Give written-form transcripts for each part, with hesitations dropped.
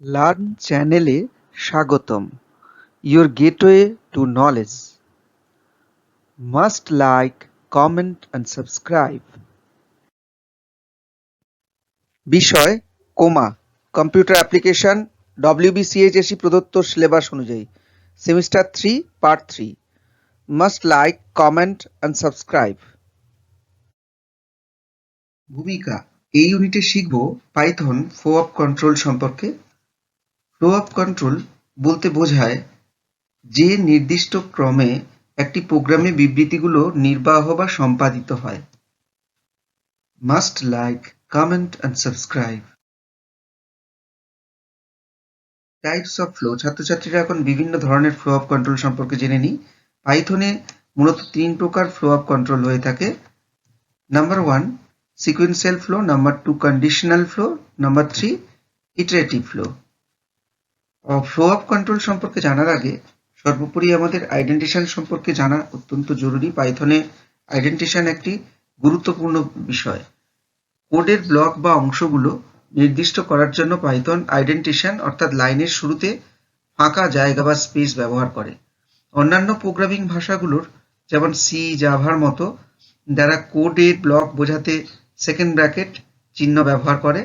Learn চ্যানেলে স্বাগতম, your gateway to knowledge. Must like, comment and subscribe. বিষয় coma, computer application, WBCHSE প্রদত্ত syllabus অনুযায়ী semester 3 part 3। Must like, comment and subscribe. ভূমিকা, এই ইউনিটে শিখব পাইথন ফ্লো অফ কন্ট্রোল সম্পর্কে। ফ্লো অফ কন্ট্রোল বলতে বোঝায় যে নির্দিষ্ট ক্রমে একটি প্রোগ্রামে বিবৃতিগুলো নির্বাহ বা সম্পাদিত হয়। Must like, comment and subscribe. Types of flow, ছাত্রছাত্রীরা এখন বিভিন্ন ধরনের ফ্লো অফ কন্ট্রোল সম্পর্কে জেনে নিই। পাইথনে মূলত 3 প্রকার ফ্লো অফ কন্ট্রোল হয়ে থাকে। Number 1 sequential flow, number 2 conditional flow, number 3 iterative flow. Flow of control সম্পর্কে জানার আগে সর্বোপরি আমাদের আইডেন্টিশন সম্পর্কে জানা অত্যন্ত জরুরি। পাইথনে আইডেন্টিশন একটি গুরুত্বপূর্ণ বিষয়। কোডের ব্লক বা অংশগুলো নির্দিষ্ট করার জন্য পাইথন আইডেন্টিশন অর্থাৎ লাইনের শুরুতে ফাঁকা জায়গা বা স্পেস ব্যবহার করে। অন্যান্য প্রোগ্রামিং ভাষাগুলোর যেমন সি, জাভার মতো যারা কোডের ব্লক বোঝাতে সেকেন্ড ব্র্যাকেট চিহ্ন ব্যবহার করে,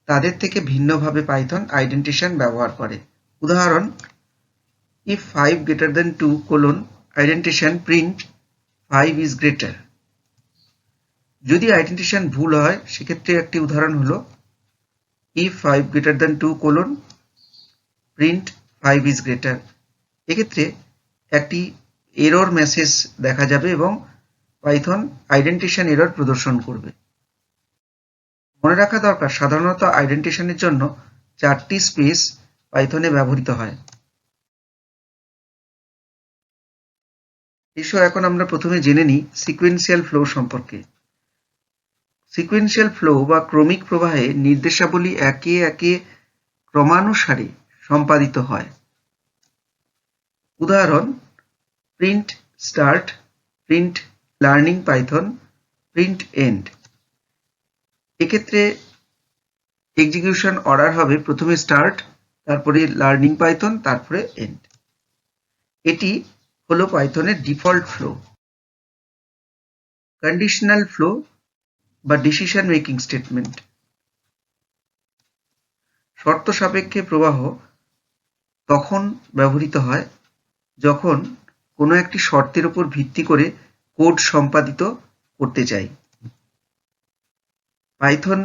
তাদের থেকে ভিন্নভাবে পাইথন আইডেন্টিশন ব্যবহার করে। উদাহরণ, if 5 greater than 2 colon indentation print 5 is greater। যদি আইডেন্টিশন ভুল হয় সেক্ষেত্রে একটি উদাহরণ হলো if 5 greater than 2 colon print 5 is greater। এক্ষেত্রে একটি এরর মেসেজ দেখা যাবে এবং পাইথন আইডেন্টিশন এরর প্রদর্শন করবে। মনে রাখা দরকার, সাধারণত আইডেন্টিশনের জন্য 4টি স্পেস পাইথনে ব্যবহৃত হয়। এসো এখন আমরা প্রথমে জেনে নিই সিকোয়েন্সিয়াল ফ্লো সম্পর্কে। সিকোয়েন্সিয়াল ফ্লো বা ক্রমিক প্রবাহে নির্দেশাবলী একে একে ক্রমানুসারে সম্পাদিত হয়। উদাহরণ, print start, print learning Python, print end. এক্ষেত্রে এক্সিকিউশন অর্ডার হবে প্রথমে স্টার্ট, তারপরে লার্নিং পাইথন, তারপরে এন্ড। এটি হলো পাইথনের ডিফল্ট ফ্লো। কন্ডিশনাল ফ্লো বা ডিসিশন মেকিং স্টেটমেন্ট। শর্ত সাপেক্ষে প্রবাহ তখন ব্যবহৃত হয় যখন কোনো একটি শর্তের উপর ভিত্তি করে কোড সম্পাদিত করতে চাই। পাইথন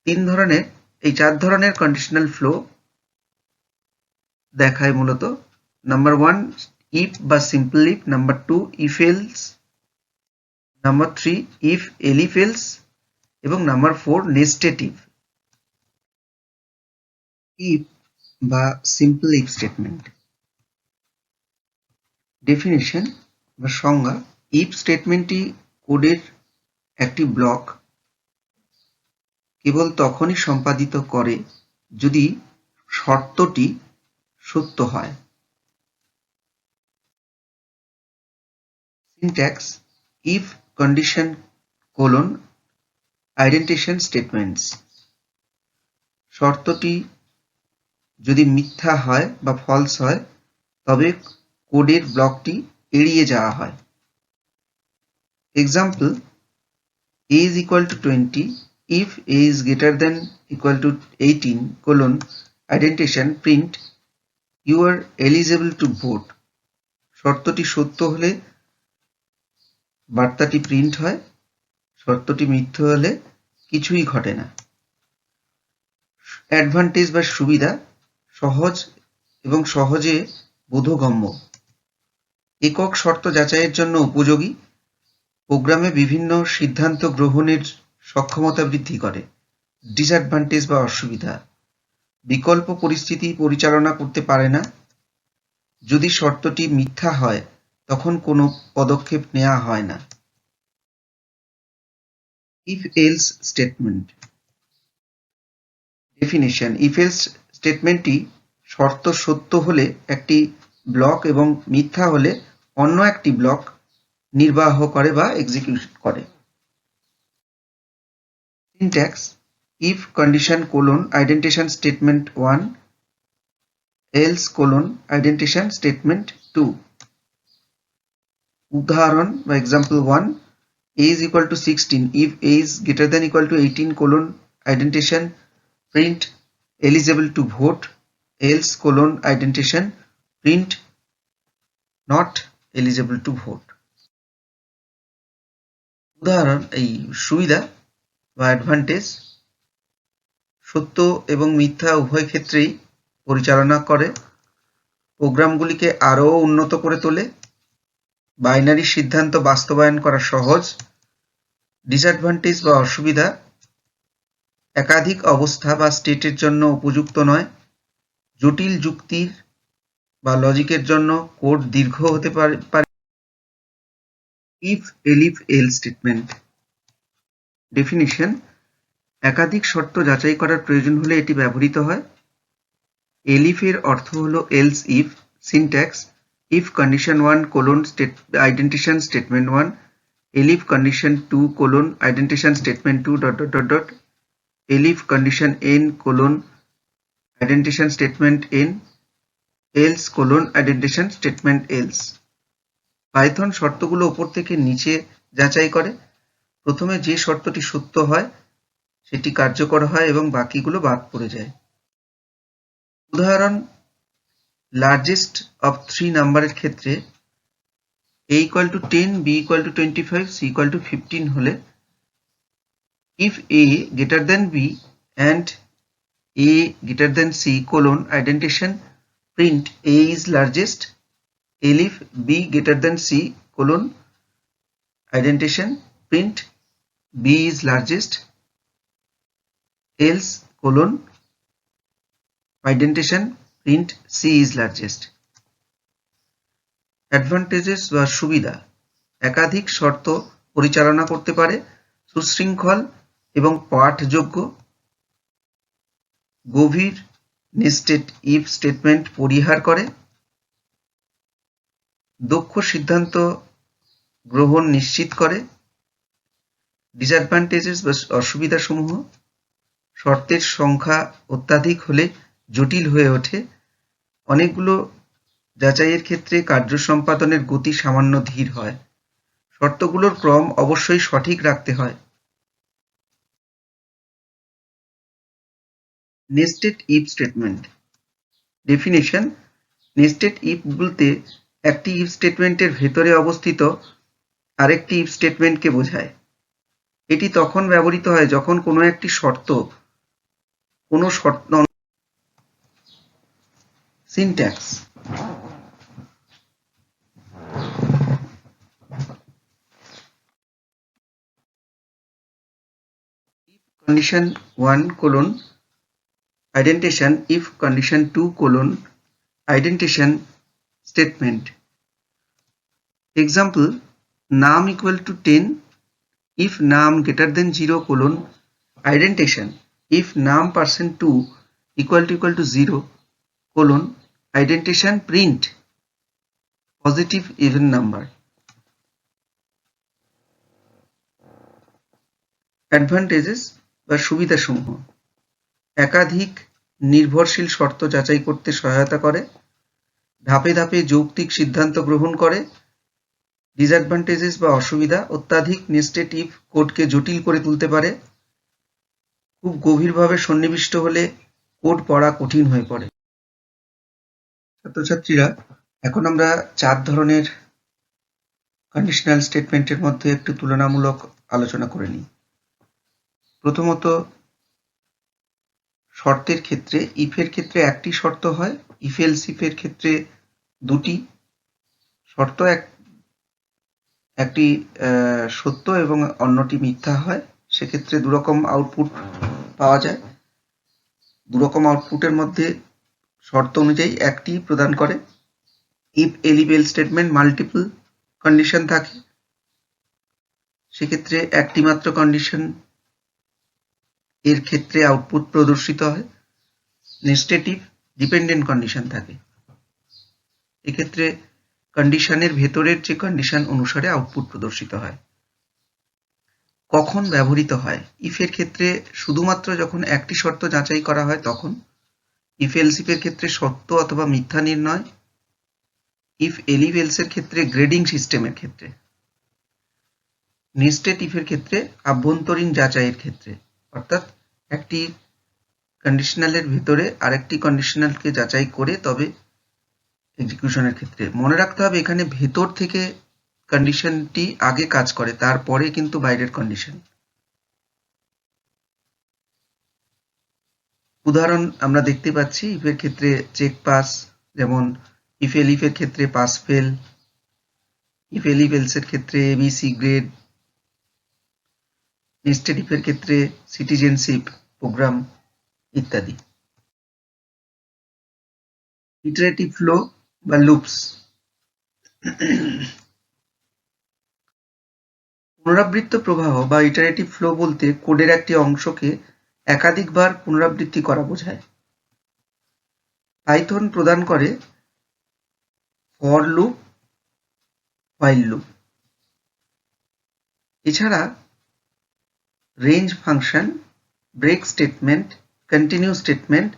4 ধরনের কন্ডিশনাল ফ্লো দেখায় মূলত। নাম্বার 1 ইফ বা simple if, number 2 if else, number 3 if elif else এবং নাম্বার 4 নেস্টেড ইফ। ইফ বা সিম্পল ইফ স্টেটমেন্ট। ডেফিনেশন বা সংজ্ঞা, ইফ স্টেটমেন্টটি কোডের একটি ব্লক কেবল তখনই সম্পাদিত করে যদি শর্তটি সত্য হয়। Syntax, if condition colon indentation statements. শর্তটি যদি মিথ্যা হয় বা ফলস হয় তবে কোডের ব্লকটি এড়িয়ে যাওয়া হয়। Example, a is equal to 20 if a is greater than equal to 18 colon indentation print you are eligible to vote। শর্তটি সত্য হলে বার্তাটি প্রিন্ট হয়, শর্তটি মিথ্যা হলে কিছুই ঘটে না। অ্যাডভান্টেজ বা সুবিধা, সহজ এবং সহজে বোধগম্য, একক শর্ত যাচাইয়ের জন্য উপযোগী, প্রোগ্রামে বিভিন্ন সিদ্ধান্ত গ্রহণের সক্ষমতা বৃদ্ধি করে। ডিসঅ্যাডভান্টেজ বা অসুবিধা, বিকল্প পরিস্থিতি পরিচালনা করতে পারে না, যদি শর্তটি মিথ্যা হয় তখন কোনো পদক্ষেপ নেওয়া হয় না। If else statement. Definition, if else স্টেটমেন্টটি শর্ত সত্য হলে একটি ব্লক এবং মিথ্যা হলে অন্য একটি ব্লক নির্বাহ করে বা এক্সিকিউট করে। Syntax, if condition colon indentation statement 1 else colon indentation statement 2. উদাহরণ বা example 1, a is equal to 16 if a is greater than equal to 18 colon indentation print eligible to vote else colon indentation print not eligible to vote. উদাহরণ এই সুবিধা বা advantage সত্য এবং মিথ্যা উভয় ক্ষেত্রেই পরিচালনা করে, প্রোগ্রামগুলিকে আরও উন্নত করে তোলে, বাইনারি সিদ্ধান্ত বাস্তবায়ন করা সহজ। ডিসঅ্যাডভান্টেজ বা অসুবিধা একাধিক অবস্থা বা স্টেটের জন্য উপযুক্ত নয়, জটিল যুক্তির বা লজিকের জন্য কোড দীর্ঘ হতে পারে। ইফ এলিফ এল স্টেটমেন্ট ডেফিনিশন একাধিক শর্ত যাচাই করার প্রয়োজন হলে এটি ব্যবহৃত হয়। এলিফ এর অর্থ হলো else if. Syntax if condition 1 colon indentation statement 1 elif condition 2 colon indentation statement 2 ... elif condition n colon indentation statement n else colon indentation statement else. Python শর্তগুলো উপর থেকে নিচে যাচাই করে। প্রথমে যে শর্তটি সত্য হয় সেটি কার্যকর হয় এবং বাকিগুলো বাদ পড়ে যায়। উদাহরণ লার্জেস্ট অফ 3 নাম্বারের ক্ষেত্রে a equal to 10, b equal to 25, c equal to 15 হলে if a greater than b and a greater than c colon indentation print a is largest, elif b greater than c colon indentation print b is largest, else colon indentation print c is largest. Advantages বা সুবিধা একাধিক শর্ত পরিচালনা করতে পারে, সুশৃঙ্খল এবং পাঠযোগ্য, গভীর নেস্টেড ইফ স্টেটমেন্ট পরিহার করে, দক্ষ সিদ্ধান্ত গ্রহণ নিশ্চিত করে। ডিসঅ্যাডভান্টেজেস বা অসুবিধাসমূহ শর্তের সংখ্যা অত্যাধিক হলে জটিল হয়ে ওঠে, অনেকগুলো যাচাইয়ের ক্ষেত্রে কার্য সম্পাদনের গতি সামান্য ধীর হয়, শর্তগুলোর ক্রম অবশ্যই সঠিক রাখতে হয়। Nested if statement definition nested if বলতে একটি ইফ স্টেটমেন্টের ভেতরে অবস্থিত আরেকটি ইফ স্টেটমেন্টকে বোঝায়। এটি তখন ব্যবহৃত হয় যখন কোনো একটি শর্ত syntax condition 1 colon indentation if condition 2 colon indentation statement. Example num equal to 10 if num greater than 0 colon indentation if num %2 equal to 0 colon indentation print positive even number. Advantages বা সুবিধাসমূহ একাধিক নির্ভরশীল শর্ত যাচাই করতে সহায়তা করে, ধাপে ধাপে যৌক্তিক সিদ্ধান্ত গ্রহণ করে। ডিসঅ্যাডভান্টেজেস বা অসুবিধা অত্যাধিক নেস্টেড ইফ কোডকে জটিল করে তুলতে পারে, খুব গভীরভাবে সন্নিবিষ্ট হলে কোড পড়া কঠিন হয়ে পড়ে। ছাত্রছাত্রীরা এখন আমরা 4 ধরনের কন্ডিশনাল স্টেটমেন্টের মধ্যে একটু তুলনামূলক আলোচনা করে নিই। প্রথমত শর্তের ক্ষেত্রে ইফের ক্ষেত্রে একটি শর্ত হয়, ইফ এলস ইফের ক্ষেত্রে দুটি শর্ত, একটি সত্য এবং অন্যটি মিথ্যা হয়, সেক্ষেত্রে দুরকম আউটপুট পাওয়া যায়। দুরকম আউটপুটের মধ্যে শর্ত অনুযায়ী একটি প্রদান করে। If elif else statement multiple condition থাকে, সেক্ষেত্রে একটি মাত্র কন্ডিশন এর ক্ষেত্রে আউটপুট প্রদর্শিত হয়। নেস্টেড ইফ ডিপেন্ডেন্ট কন্ডিশন থাকে, এক্ষেত্রে কন্ডিশনের ভেতরের যে কন্ডিশন অনুসারে আউটপুট প্রদর্শিত হয়। ক কখন ব্যবহৃত হয়? ইফের ক্ষেত্রে শুধুমাত্র যখন একটি শর্ত যাচাই করা হয় তখন, ইফ এলস ইফের ক্ষেত্রে সত্য অথবা মিথ্যা নির্ণয়, ইফ এলিফ এলসের ক্ষেত্রে গ্রেডিং সিস্টেমের ক্ষেত্রে, নেস্টেড ইফের ক্ষেত্রে আভ্যন্তরীণ যাচাইয়ের ক্ষেত্রে, অর্থাৎ একটি কন্ডিশনালের ভিতরে আরেকটি কন্ডিশনালকে যাচাই করে তবে এক্সিকিউশনের ক্ষেত্রে। মনে রাখতে হবে এখানে ভেতর থেকে কন্ডিশনটি আগে কাজ করে, তারপরে কিন্তু বাইরের কন্ডিশন। উদাহরণ আমরা দেখতে পাচ্ছি ইফের ক্ষেত্রে চেক পাস, যেমন ইফ এলিফের ক্ষেত্রে পাস ফেল, ইফ এলিফ এলসের ক্ষেত্রে এবিসি গ্রেড, নেস্টেড ইফের ক্ষেত্রে সিটিজেনশিপ প্রোগ্রাম ইত্যাদি। ইটারেটিভ ফ্লো বা লুপস। পুনরাবৃত্ত প্রবাহ বা ইটারেটিভ ফ্লো বলতে কোডের একটি অংশকে একাধিকবার পুনরাবৃত্তি করা বোঝায়। পাইথন প্রদান করে ফর লুপ, হোয়াইল লুপ, এছাড়া range function, break statement, continue statement,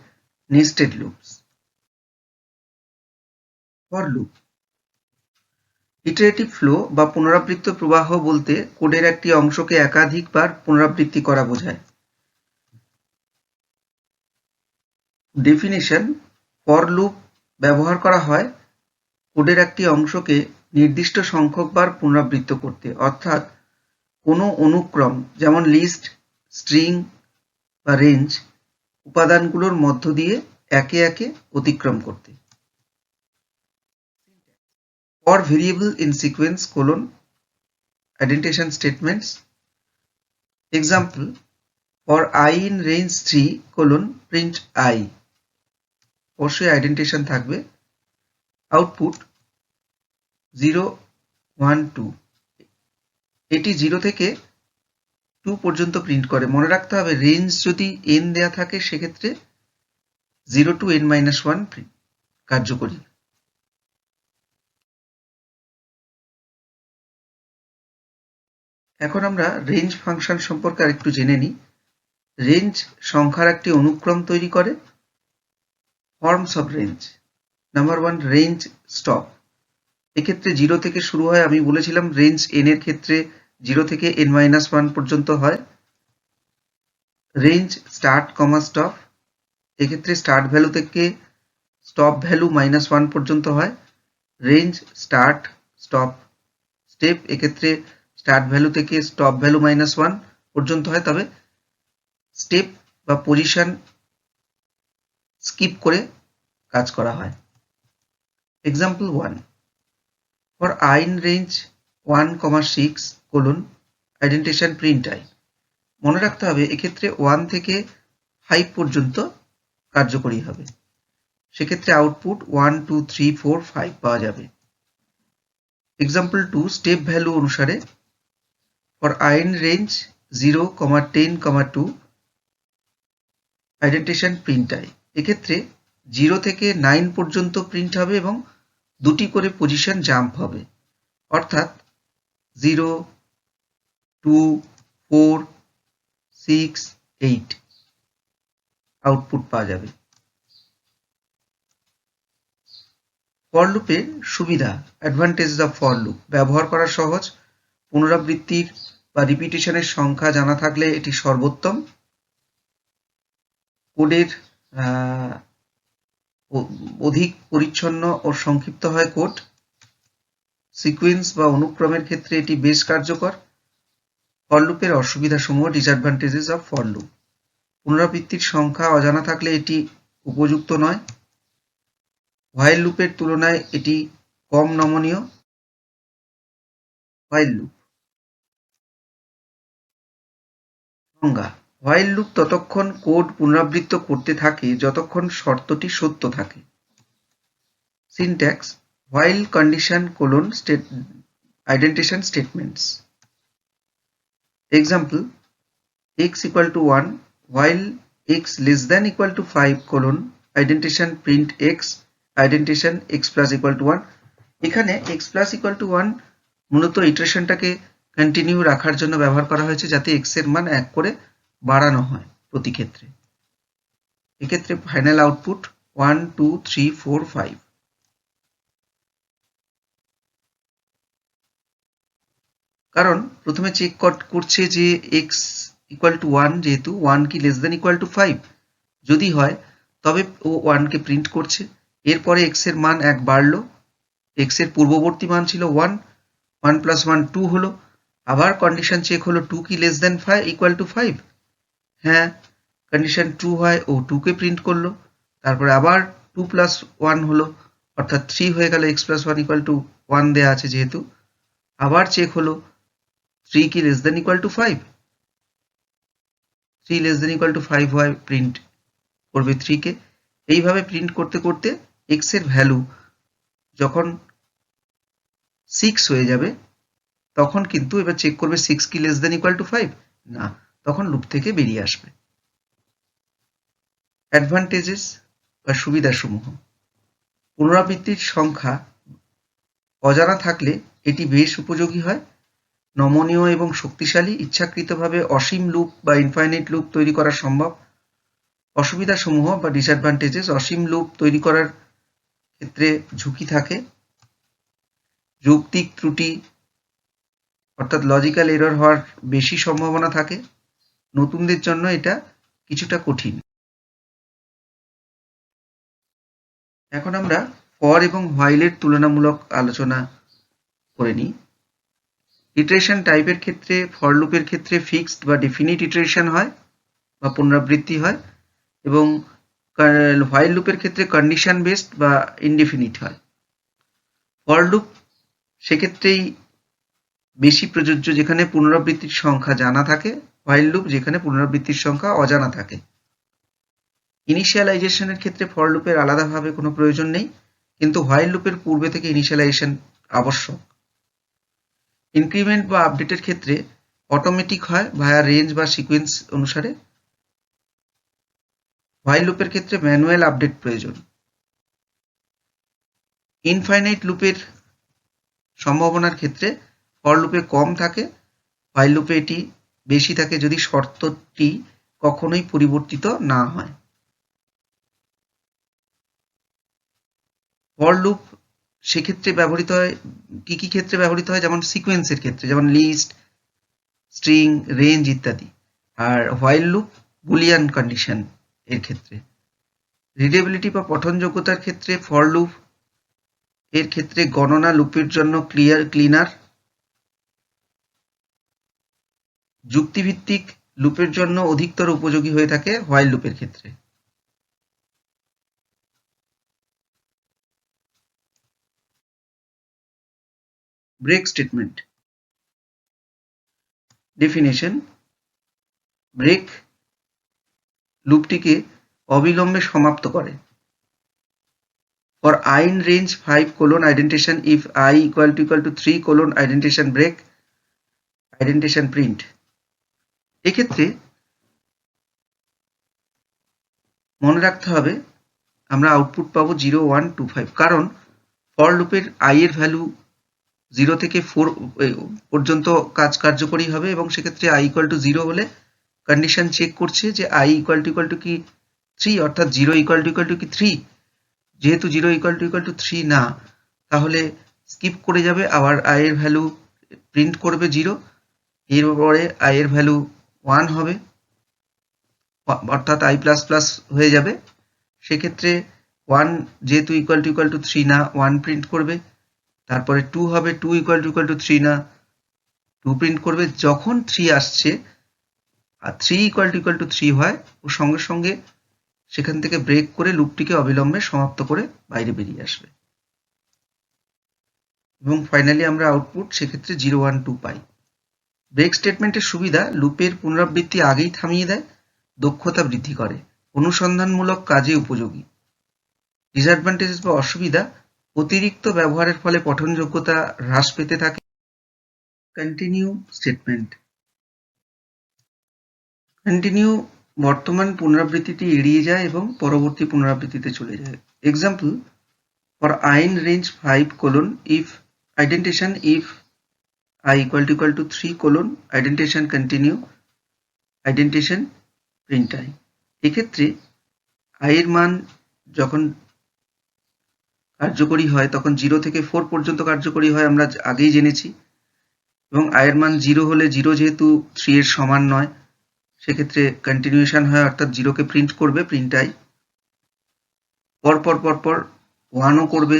nested loops. For loop. Iterative flow বা পুনরাবৃত্ত প্রবাহ বলতে কোডের একটি অংশকে একাধিকবার পুনরাবৃত্তি করা বোঝায়। ডেফিনেশন: ফর লুপ ব্যবহার করা হয় কোডের একটি অংশকে নির্দিষ্ট সংখ্যকবার পুনরাবৃত্ত করতে, অর্থাৎ কোনো অনুক্রম যেমন লিস্ট, স্ট্রিং বা রেঞ্জ উপাদানগুলোর মধ্য দিয়ে একে একে অতিক্রম করতে। For variable in sequence : identification statements. Example: for I in range 3 : print I. অবশ্যই আইডেন্টিফিকেশন থাকবে। আউটপুট 0 1 2, এটি 0 থেকে 2 পর্যন্ত প্রিন্ট করে। মনে রাখতে হবে রেঞ্জ যদি n দেয়া থাকে সেক্ষেত্রে 0 to n-1 কার্যকরী। এখন আমরা রেঞ্জ ফাংশন সম্পর্কে আরেকটু জেনে নিই। রেঞ্জ সংখ্যার একটি অনুক্রম তৈরি করে। Forms of range: number 1, range stop. এক্ষেত্রে 0 থেকে শুরু হয়, আমি বলেছিলাম রেঞ্জ n এর ক্ষেত্রে 0 থেকে n-1 পর্যন্ত হয়। Range start, stop. এক্ষেত্রে স্টার্ট ভ্যালু থেকে স্টপ ভ্যালু -1 পর্যন্ত হয়। Range start stop step. এক্ষেত্রে স্টার্ট ভ্যালু থেকে স্টপ ভ্যালু -1 পর্যন্ত হয়, তবে স্টেপ বা পজিশন স্কিপ করে কাজ করা হয়। Example 1: for I in range 1,6: identification print I. মনে রাখতে হবে এক্ষেত্রে 1 থেকে 5 পর্যন্ত কার্যকরী হবে, সেক্ষেত্রে আউটপুট 1 2 3 4 5 পাওয়া যাবে। এক্সাম্পল 2: স্টেপ ভ্যালু অনুসারে for I in range 0, 10, 2: identification print I. এক্ষেত্রে 0 থেকে 9 পর্যন্ত প্রিন্ট হবে এবং দুটি করে পজিশন জাম্প হবে, অর্থাৎ 0 2 4 6 8 আউটপুট পাওয়া যাবে। ফর লুপের সুবিধা, অ্যাডভান্টেজ অফ ফর লুপ: ব্যবহার করা সহজ, পুনরাবৃত্তির বা রিপিটেশনের সংখ্যা জানা থাকলে এটি সর্বোত্তম, কোডের অধিক পরিচ্ছন্ন ও সংক্ষিপ্ত হয় কোড, সিকোয়েন্স বা অনুক্রমের ক্ষেত্রে এটি বেশ কার্যকর। ফর লুপের অসুবিধাসমূহ, ডিসঅ্যাডভান্টেজেস অফ ফর লুপ: পুনরাবৃত্তির সংখ্যা অজানা থাকলে এটি উপযুক্ত নয়। হোয়াইল লুপের তুলনায় এটি কম নমনীয়। হোয়াইল লুপ সংজ্ঞা: হোয়াইল লুপ ততক্ষণ কোড পুনরাবৃত্ত করতে থাকে যতক্ষণ শর্তটি সত্য থাকে। Syntax: while condition : identification statements. Example: x = 1 while x <= 5: identification print x, identification x + = 1. এখানে x + = 1 মূলত ইটারেশনটাকে কন্টিনিউ রাখার জন্য ব্যবহার করা হয়েছে, যাতে x এর মান 1 করে বাড়ানো হয় প্রতি ক্ষেত্রে। এক্ষেত্রে ফাইনাল আউটপুট 1 2 3 4 5। কারণ প্রথমে চেক করছে যে x ইকুয়াল টু 1, যেহেতু 1 কি লেস দেন ইকুয়াল টু 5, যদি হয় তবে ও 1 কে প্রিন্ট করছে। এরপরে x এর মান 1 বাড়লো, x এর পূর্ববর্তী মান ছিল 1, 1 প্লাস 1 2 হলো। আবার কন্ডিশন চেক হলো 2 কি লেস দেন 5 ইকুয়াল টু 5, হ্যাঁ কন্ডিশন 2 হয়, ও 2 কে প্রিন্ট করলো। তারপরে আবার 2 প্লাস 1 হলো, অর্থাৎ 3 হয়ে গেল, x প্লাস 1 ইকুয়াল টু 1 দেওয়া আছে যেহেতু। আবার চেক হলো 3 কি less than equal to 5, 3 less than equal to 5 হয়, প্রিন্ট করবে 3 কে। এইভাবে প্রিন্ট করতে করতে x এর ভ্যালু যখন 6 হয়ে যাবে, তখন কিন্তু এবার চেক করবে 6 কি লেস দেন ইকুয়াল টু 5, না, তখন লুপ থেকে বেরিয়ে আসবে। অ্যাডভান্টেজেস বা সুবিধাসমূহ: পুনরাবৃত্তির সংখ্যা অজানা থাকলে এটি বেশ উপযোগী হয়, নমনীয় এবং শক্তিশালী, ইচ্ছাকৃতভাবে অসীম লুপ বা ইনফাইনাইট লুপ তৈরি করা সম্ভব। অসুবিধাসমূহ বা ডিসঅ্যাডভান্টেজেস: অসীম লুপ তৈরি করার ক্ষেত্রে ঝুঁকি থাকে, যৌক্তিক ত্রুটি অর্থাৎ লজিক্যাল এরর হওয়ার বেশি সম্ভাবনা থাকে, নতুনদের জন্য এটা কিছুটা কঠিন। এখন আমরা ফর এবং হোয়াইলের তুলনামূলক আলোচনা করে নিই। ইটারেশন টাইপের ক্ষেত্রে ফর লুপের ক্ষেত্রে ফিক্সড বা ডেফিনিট ইটারেশন হয় বা পুনরাবৃত্তি হয়, এবং হোয়াইল লুপের ক্ষেত্রে কন্ডিশন বেসড বা ইনডেফিনিট হয়। ফর লুপ সেক্ষেত্রেই বেশি প্রযোজ্য যেখানে পুনরাবৃত্তির সংখ্যা জানা থাকে, হোয়াইল লুপ যেখানে পুনরাবৃত্তির সংখ্যা অজানা থাকে। ইনিশিয়ালাইজেশনের ক্ষেত্রে ফর লুপের আলাদাভাবে কোনো প্রয়োজন নেই, কিন্তু হোয়াইল লুপের পূর্বে থেকে ইনিশিয়ালাইজেশন আবশ্যক। ইনক্রিমেন্ট বা আপডেটের ক্ষেত্রে অটোমেটিক হয় ভায়া রেঞ্জ বা সিকোয়েন্স অনুসারে, হোয়াইল লুপের ক্ষেত্রে ম্যানুয়াল আপডেট প্রয়োজন। ইনফাইনাইট লুপের সম্ভাবনার ক্ষেত্রে ফর লুপে কম থাকে, হোয়াইল লুপে এটি বেশি থাকে যদি শর্তটি কখনোই পরিবর্তিত না হয়। ফর লুপ সেক্ষেত্রে ব্যবহৃত হয়, কি কি ক্ষেত্রে ব্যবহৃত হয়, যেমন সিকোয়েন্সের ক্ষেত্রে, যেমন লিস্ট, স্ট্রিং, রেঞ্জ ইত্যাদি। আর হোয়াইল লুপ বুলিয়ান কন্ডিশন এর ক্ষেত্রে। রিডেবিলিটি বা পঠনযোগ্যতার ক্ষেত্রে ফর লুপ এর ক্ষেত্রে গণনা লুপের জন্য ক্লিনার, যুক্তিভিত্তিক লুপের জন্য অধিকতর উপযোগী হয়ে থাকে হোয়াইল লুপের ক্ষেত্রে। ব্রেক স্টেটমেন্ট ডেফিনেশন: ব্রেক লুপটিকে অবিলম্বে সমাপ্ত করে। For I in range 5 colon indentation, if I equal to 3 colon indentation break indentation print। এক্ষেত্রে মনে রাখতে হবে আমরা আউটপুট পাবো 0 1 2 5, কারণ ফর লুপের I এর ভ্যালু 0 থেকে 4 পর্যন্ত কার্যকরী হবে, এবং সেক্ষেত্রে I equal to 0 হলে কন্ডিশন চেক করছে যে I equal to কি 3, অর্থাৎ 0 equal to কি 3। যেহেতু 0 equal to 3 না, তাহলে স্কিপ করে যাবে, আবার I এর ভ্যালু প্রিন্ট করবে 0, এরপরে I এর ভ্যালু 1 হবে, অর্থাৎ I প্লাস প্লাস হয়ে যাবে। সেক্ষেত্রে 1 যেহেতু ইকুয়াল টু 3 না, 1 প্রিন্ট করবে। তারপরে 2 হবে, 2 ইকুয়াল টু 3 না, 2 প্রিন্ট করবে। যখন 3 আসছে আর 3 ইকুয়াল টু 3 হয়, ও সঙ্গে সঙ্গে সেখান থেকে ব্রেক করে লুপটিকে অবিলম্বে সমাপ্ত করে বাইরে বেরিয়ে আসবে, এবং ফাইনালি আমরা আউটপুট সেক্ষেত্রে 0 1 2 পাই। ব্রেক স্টেটমেন্টের সুবিধা: লুপের পুনরাবৃত্তি আগেই থামিয়ে দেয়, দক্ষতা বৃদ্ধি করে, অনুসন্ধানমূলক কাজে উপযোগী। ডিসঅ্যাডভান্টেজেস বা অসুবিধা: অতিরিক্ত ব্যবহারের ফলে পঠনযোগ্যতা হ্রাস পেতে থাকে। কন্টিনিউ স্টেটমেন্ট: কন্টিনিউ বর্তমান পুনরাবৃত্তিটি এড়িয়ে যায় এবং পরবর্তী পুনরাবৃত্তিতে চলে যায়। Example: for I in range 5 colon if indentation, if I equal to 3 colon indentation continue indentation print I। এক্ষেত্রে I এর মান যখন কার্যকরী হয় তখন 0 থেকে 4 পর্যন্ত কার্যকরী হয়, আমরা আগেই জেনেছি। এবং I এর মান 0 হলে 0 যেহেতু 3 এর সমান নয়, সেক্ষেত্রে কন্টিনিউশন হয়, অর্থাৎ 0 কে প্রিন্ট করবে প্রিন্ট I। পরপর 1 ও করবে,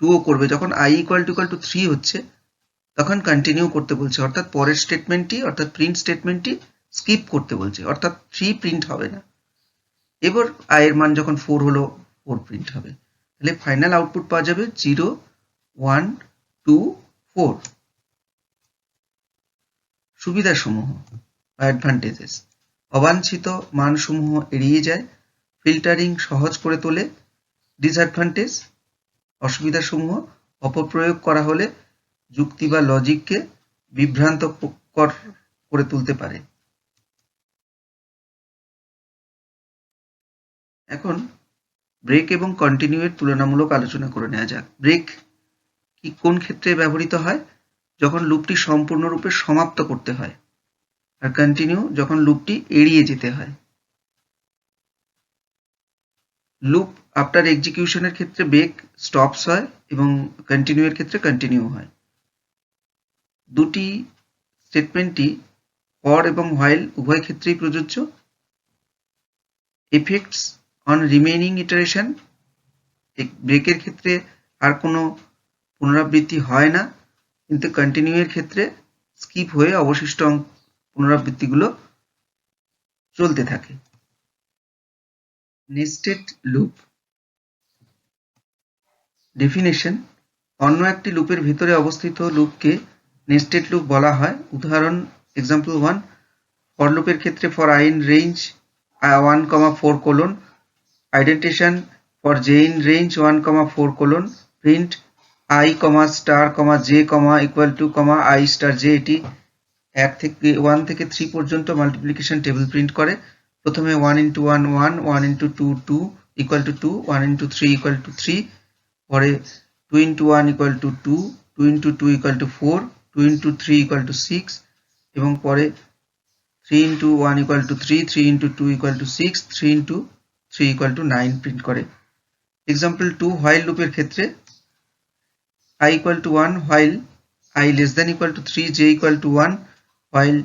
2 ও করবে। যখন I equal to 3 হচ্ছে তখন কন্টিনিউ করতে বলছে, অর্থাৎ পরের স্টেটমেন্টটি অর্থাৎ প্রিন্ট স্টেটমেন্টটি স্কিপ করতে বলছে, অর্থাৎ 3 প্রিন্ট হবে না। এবার I এর মান যখন 4 হলো 4 প্রিন্ট হবে। তাহলে ফাইনাল আউটপুট পাওয়া যাবে 0 1 2 4। সুবিধাসমূহ অ্যাডভান্টেজেস: অবাঞ্ছিত মানসমূহ এড়িয়ে যায়, ফিল্টারিং সহজ করে তোলে। ডিসঅ্যাডভান্টেজ: অসুবিধাসমূহ অপপ্রয়োগ করা হলে যুক্তি বা লজিককে বিভ্রান্তকর করে তুলতে পারে। এখন ব্রেক এবং কন্টিনিউ এর তুলনামূলক আলোচনা করে নেওয়া যাক। ব্রেক কোন ক্ষেত্রে ব্যবহৃত হয়? যখন লুপটি সম্পূর্ণরূপে সমাপ্ত করতে হয়, আর কন্টিনিউ যখন লুপটি এড়িয়ে যেতে হয়। লুপ আফটার এক্সিকিউশনের ক্ষেত্রে ব্রেক স্টপস হয় এবং কন্টিনিউ এর ক্ষেত্রে কন্টিনিউ হয়। দুটি স্টেটমেন্টই ফর এবং হোয়াইল উভয় ক্ষেত্রেই প্রযোজ্য। এফেক্টস অন রিমেইনিং ইটারেশন: ব্রেকের ক্ষেত্রে আর কোনো পুনরাবৃত্তি হয় না, কিন্তু কন্টিনিউ এর ক্ষেত্রে স্কিপ হয়ে অবশিষ্ট পুনরাবৃত্তিগুলো চলতে থাকে। নেস্টেড লুপ ডেফিনেশন: অন্য একটি লুপের ভেতরে অবস্থিত লুপকে নেস্টেড লুপ বলা হয়। উদাহরণ এক্সাম্পল 1, ফর লুপের ক্ষেত্রে for I in range 1, 4 colon indentation for j in range 1, 4 colon print I, star, j, equal to I star j। এটি 1 থেকে 3 পর্যন্ত মাল্টিপ্লিকেশন টেবিল প্রিন্ট করে। প্রথমে 1 into 1 1, 1 into 2 2 equal to 2, 1 into 3 equal to 3, পরে 2 into 1 equal to 2, 2 into 2 equal to 4, 2 into 3 equal to 6, এবং পরে 3 into 1 equal to 3, 3 into 2 equal to 6, 3 into 3 equal to 9 print করে। Example 2, while লুপের ক্ষেত্রে I equal to 1 while I less than equal to 3, j equal to 1 while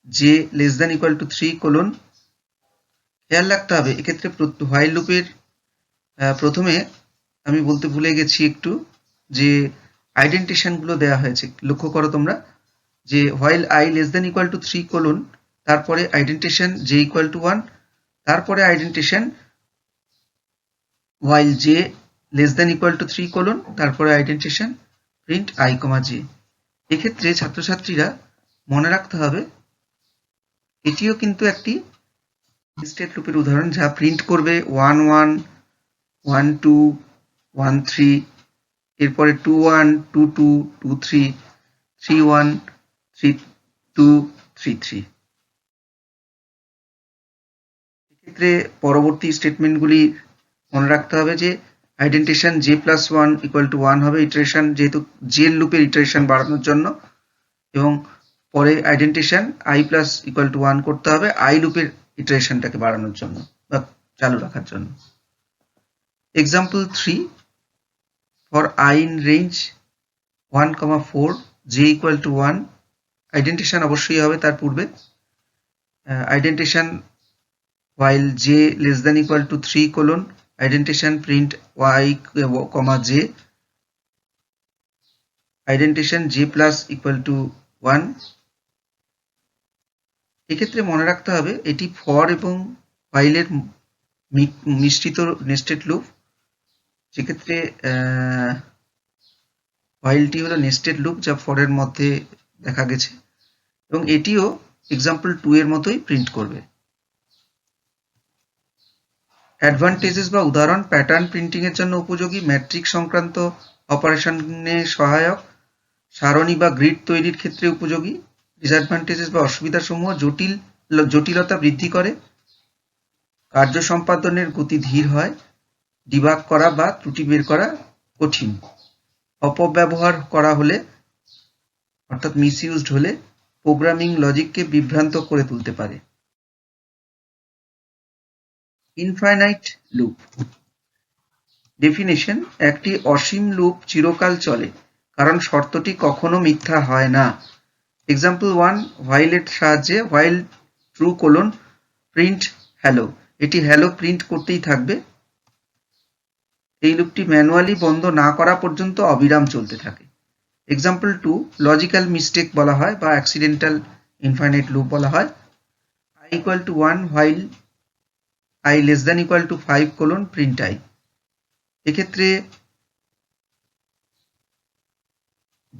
j less than equal to 3 colon. খেয়াল রাখতে হবে এক্ষেত্রে while লুপের প্রথমে আমি বলতে ভুলে গেছি একটু, যে আইডেন্টিশনগুলো দেওয়া হয়েছে। লক্ষ্য করো তোমরা যে while I less than equal to 3 colon, তারপরে আইডেন্টিশন j equal to 1, তারপরে আইডেন্টিশন while j less than equal to 3 colon, তারপরে আইডেন্টিশন প্রিন্ট I, j। এক্ষেত্রে ছাত্রছাত্রীরা মনে রাখতে হবে এটিও কিন্তু একটি নেস্টেড লুপের উদাহরণ, যা প্রিন্ট করবে 1 1 1 2 1 3, এরপরে 2 1 2 2 2 3 3 1 3 2 3 3। এক্ষেত্রে পরবর্তী স্টেটমেন্টগুলি মনে রাখতে হবে যে আইডেন্টিশন j প্লাস 1 ইকুয়াল টু 1 হবে ইটারেশন, যেহেতু j লুপের ইটারেশন বাড়ানোর জন্য, এবং পরে আইডেন্টিশন I প্লাস ইকুয়াল টু 1 করতে হবে I লুপের ইটারেশনটাকে বাড়ানোর জন্য বা চালু রাখার জন্য। Example 3, for I in range 1, 4 j equal to 1, indentation অবশ্যই হবে তার পূর্বে। Indentation while j less than equal to 3 colon, indentation print y, j, indentation j plus equal to 1। এক্ষেত্রে মনে রাখতে হবে এটি ফর এবং while এর মিশ্রিত নেস্টেড লুপ, যেক্ষেত্রে whileটি হলো নেস্টেড লুপ যা ফরের মধ্যে দেখা গেছে, এবং এটিও এক্সাম্পল 2 এর মতোই প্রিন্ট করবে। অ্যাডভান্টেজেস বা উদাহরণ: প্যাটার্ন প্রিন্টিং এর জন্য উপযোগী, ম্যাট্রিক্স সংক্রান্ত অপারেশনে সহায়ক, সারণী বা গ্রিড তৈরির ক্ষেত্রে উপযোগী। ডিসঅ্যাডভান্টেজেস বা অসুবিধাসমূহ: জটিলতা বৃদ্ধি করে, কার্য সম্পাদনের গতি ধীর হয়, ডিবাগ করা বা ত্রুটি বের করা কঠিন, অপব্যবহার করা হলে অর্থাৎ মিসইউজড হলে প্রোগ্রামিং লজিককে বিভ্রান্ত করে তুলতে পারে। ইনফাইনাইট লুপ ডেফিনেশন: একটি অসীম লুপ চিরকাল চলে কারণ শর্তটি কখনো মিথ্যা হয় না। এক্সাম্পল 1, while এর সাহায্যে while true প্রিন্ট হ্যালো, এটি হ্যালো প্রিন্ট করতেই থাকবে। এই লুপটি ম্যানুয়ালি বন্ধ না করা পর্যন্ত অবিরাম চলতে থাকে। এক্সাম্পল 2, লজিক্যাল মিস্টেক বলা হয় বা অ্যাক্সিডেন্টাল ইনফাইনাইট লুপ বলা হয়। i equal to 1 while i less than equal to 5 print i। এক্ষেত্রে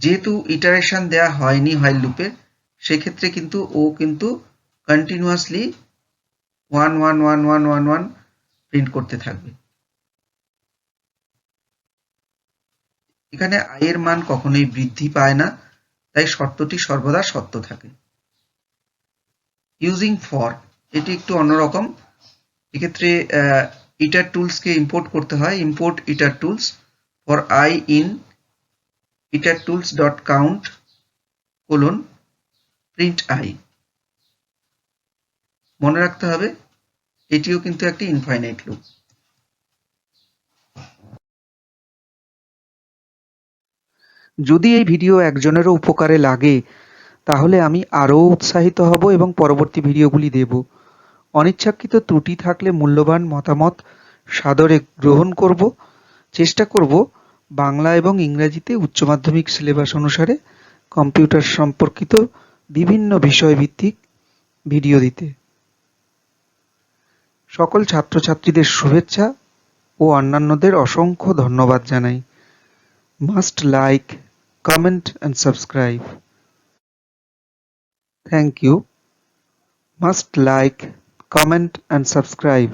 যেহেতু ইটারেশন দেওয়া হয়নি while লুপের, সেক্ষেত্রে কিন্তু ও কিন্তু কন্টিনিউয়াসলি 1 1 1 1 1 1 প্রিন্ট করতে থাকবে। এখানে i এর মান কখনোই বৃদ্ধি পায় না, তাই শর্তটি সর্বদা সত্য থাকে। ইউজিং ফর এটি একটু অন্যরকম। এক্ষেত্রে ইটার টুলসকে ইম্পোর্ট করতে হয়। Import eater tools for i in itertools.count print i। মনে রাখতে হবে এটিও কিন্তু একটি ইনফাইনাইট লুপ। যদি এই ভিডিও একজনেরও উপকারে লাগে তাহলে আমি আরও উৎসাহিত হব এবং পরবর্তী ভিডিওগুলি দেব। অনিচ্ছাকৃত ত্রুটি থাকলে মূল্যবান মতামত সাদরে গ্রহণ করব। চেষ্টা করব বাংলা এবং ইংরেজিতে উচ্চ মাধ্যমিক সিলেবাস অনুসারে কম্পিউটার সম্পর্কিত বিভিন্ন বিষয়ভিত্তিক ভিডিও দিতে। সকল ছাত্রছাত্রীদের শুভেচ্ছা ও অন্যান্যদের অসংখ্য ধন্যবাদ জানাই। Must like, comment and subscribe. Thank you. Must like, comment and subscribe.